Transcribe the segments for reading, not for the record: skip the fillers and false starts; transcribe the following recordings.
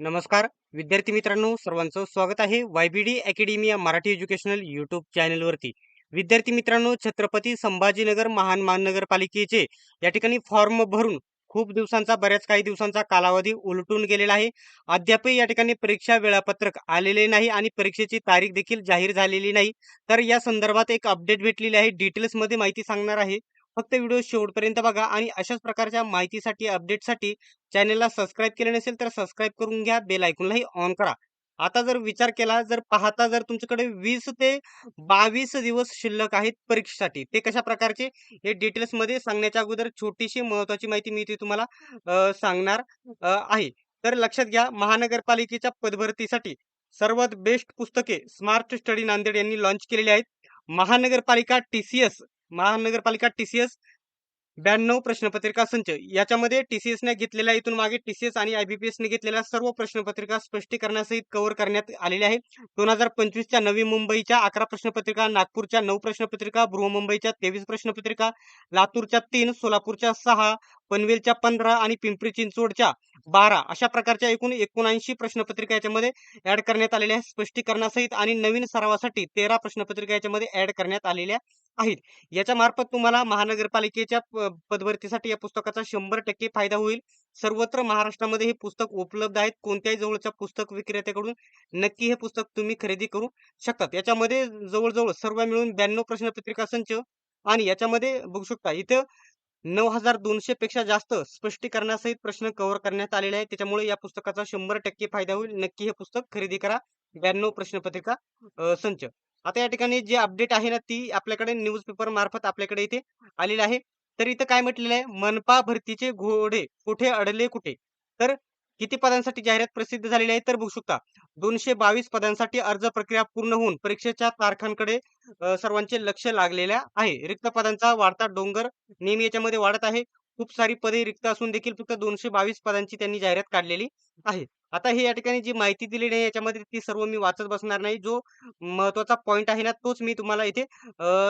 नमस्कार विद्यार्थी मित्रांनो, सर्वांचं स्वागत आहे YBD अकॅडमी या मराठी एज्युकेशनल यूट्यूब चॅनलवरती. विद्यार्थी मित्रांनो, छत्रपती संभाजीनगर महानगरपालिकेचे या ठिकाणी फॉर्म भरून खूप दिवसांचा बऱ्याच काही दिवसांचा कालावधी उलटून गेलेला आहे. अद्यापही या ठिकाणी परीक्षा वेळापत्रक आलेले नाही आणि परीक्षेची तारीख देखील जाहीर झालेली नाही. तर या संदर्भात एक अपडेट भेटलेली आहे. डिटेल्समध्ये माहिती सांगणार आहे. फक्त व्हिडिओ शेवटपर्यंत बघा आणि अशाच प्रकारच्या माहितीसाठी अपडेटसाठी चॅनलला सबस्क्राईब केले नसेल तर सबस्क्राईब करून घ्या, बेल आयकॉनलाही ऑन करा. आता जर विचार केला, जर पाहता जर तुमच्याकडे 20 ते 22 दिवस शिल्लक आहेत परीक्षेसाठी, ते कशा प्रकारचे हे डिटेल्समध्ये सांगण्याच्या अगोदर छोटीशी महत्त्वाची माहिती मी इथे तुम्हाला सांगणार आहे. तर लक्षात घ्या, महानगरपालिकेच्या पदभरतीसाठी सर्वात बेस्ट पुस्तके स्मार्ट स्टडी नांदेड यांनी लॉन्च केलेली आहेत. महानगरपालिका महानगरपालिका TCS 92 प्रश्नपत्रिका संच याच्यामध्ये TCS ने घेतलेल्या इथून मागे TCS आणि IBPS ने घेतलेल्या सर्व प्रश्नपत्रिका स्पष्टीकरणासहित कव्हर करण्यात आलेल्या आहे. 2025च्या नवी मुंबईच्या 11 प्रश्नपत्रिका, नागपूरच्या 9 प्रश्नपत्रिका, बृहमुंबईच्या 23 प्रश्नपत्रिका, लातूरच्या 3, सोलापूरच्या 6, पनवेलच्या 15 आणि पिंपरी चिंचवडच्या 12 अशा प्रकारच्या एकूण 79 प्रश्नपत्रिका याच्यामध्ये ऍड करण्यात आलेल्या आहेत स्पष्टीकरणासहित आणि नवीन सरावासाठी 13 प्रश्नपत्रिका याच्यामध्ये ऍड करण्यात आलेल्या आहेत. याच्या मार्फत तुम्हाला महानगरपालिकेच्या पदभरतीसाठी या पुस्तकाचा 100% फायदा होईल. सर्वत्र महाराष्ट्रामध्ये हे पुस्तक उपलब्ध आहेत. कोणत्याही जवळच्या पुस्तक विक्रेत्याकडून नक्की हे पुस्तक तुम्ही खरेदी करू शकतात. याच्यामध्ये जवळजवळ सर्व मिळून 92 प्रश्नपत्रिका संच आणि याच्यामध्ये बघू शकता इथं 9200 पेक्षा जास्त स्पष्टीकरणासहित प्रश्न कव्हर करण्यात आलेले आहेत. त्याच्यामुळे या पुस्तकाचा 100% फायदा होईल. नक्की हे पुस्तक खरेदी करा. 92 प्रश्नपत्रिका संच. आता या ठिकाणी जी अपडेट आहे ना, ती आपल्याकडे न्यूजपेपर मार्फत आपल्याकडे इथे आलेली आहे. तर इथं काय म्हटलेलं आहे, मनपा भरतीचे घोडे कुठे अडले कुठे? तर किती पदांसाठी जाहिरात प्रसिद्ध झालेली आहे तर बघू शकता. 222 पदांसाठी अर्ज प्रक्रिया पूर्ण होऊन परीक्षेच्या तारखांकडे सर्वांचे लक्ष लागलेले आहे. रिक्त पदांचा वाढता डोंगर नेहमी याच्यामध्ये वाढत आहे. खूप सारी पदे रिक्त असून देखील फक्त 222 पदांची त्यांनी जाहिरात काढलेली आहे. आता हे या ठिकाणी जी माहिती दिलेली आहे याच्यामध्ये ती सर्व मी वाचत बसणार नाही. जो महत्त्वाचा पॉइंट आहे ना, तोच मी तुम्हाला इथे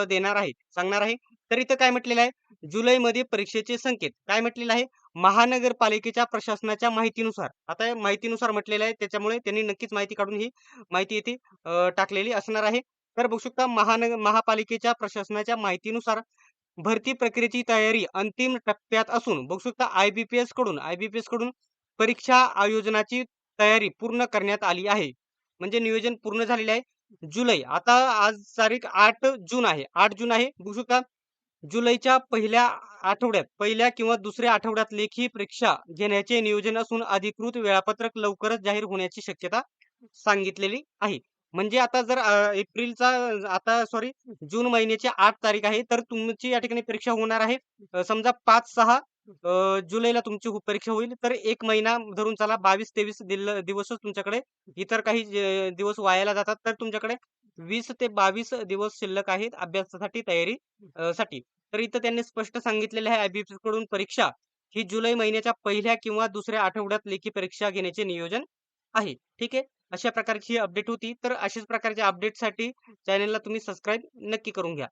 देणार आहे, सांगणार आहे. तर इथं काय म्हटलेलं आहे, जुलैमध्ये परीक्षेचे संकेत. काय म्हटलेलं आहे, महानगरपालिकेच्या प्रशासनाच्या माहितीनुसार. आता या माहितीनुसार म्हटलेलं आहे, त्याच्यामुळे त्यांनी नक्कीच माहिती काढून ही माहिती इथे टाकलेली असणार आहे. तर बघू शकता महापालिकेच्या प्रशासनाच्या माहितीनुसार भरती प्रक्रियेची तयारी अंतिम टप्प्यात असून बघू शकता आयबीपीएस कडून परीक्षा आयोजनाची तयारी पूर्ण करण्यात आली आहे. म्हणजे नियोजन पूर्ण झालेले आहे. जुलै आता आज तारीख 8 जून आहे. 8 जून आहे. बघू शकता जुलैच्या पहिल्या किंवा दुसऱ्या आठवड्यात लेखी परीक्षा घेण्याचे नियोजन असून अधिकृत वेळापत्रक लवकरच जाहीर होण्याची शक्यता सांगितलेली आहे. म्हणजे आता जर एप्रिलचा आता सॉरी जून महिन्याची 8 तारीख आहे, तर तुमची या ठिकाणी परीक्षा होणार आहे. समजा 5-6 जुलैला तुमची परीक्षा होईल. तर 1 महिना धरून चला 22-23 दिवसच तुमच्याकडे इतर काही दिवस वायाला जातात. तर तुमच्याकडे 20 ते 22 दिवस शिल्लक आहेत अभ्यासासाठी तयारी साठी. तर इथं त्यांनी स्पष्ट सांगितलेलं आहे IBPS कडून परीक्षा ही जुलै महिन्याच्या पहिल्या किंवा दुसऱ्या आठवड्यात लेखी परीक्षा घेण्याचे नियोजन आहे. ठीक आहे. अशा प्रकारची अपडेट होती. तर अशाच प्रकारच्या अपडेटसाठी चॅनलला तुम्ही सबस्क्राईब नक्की करून घ्या.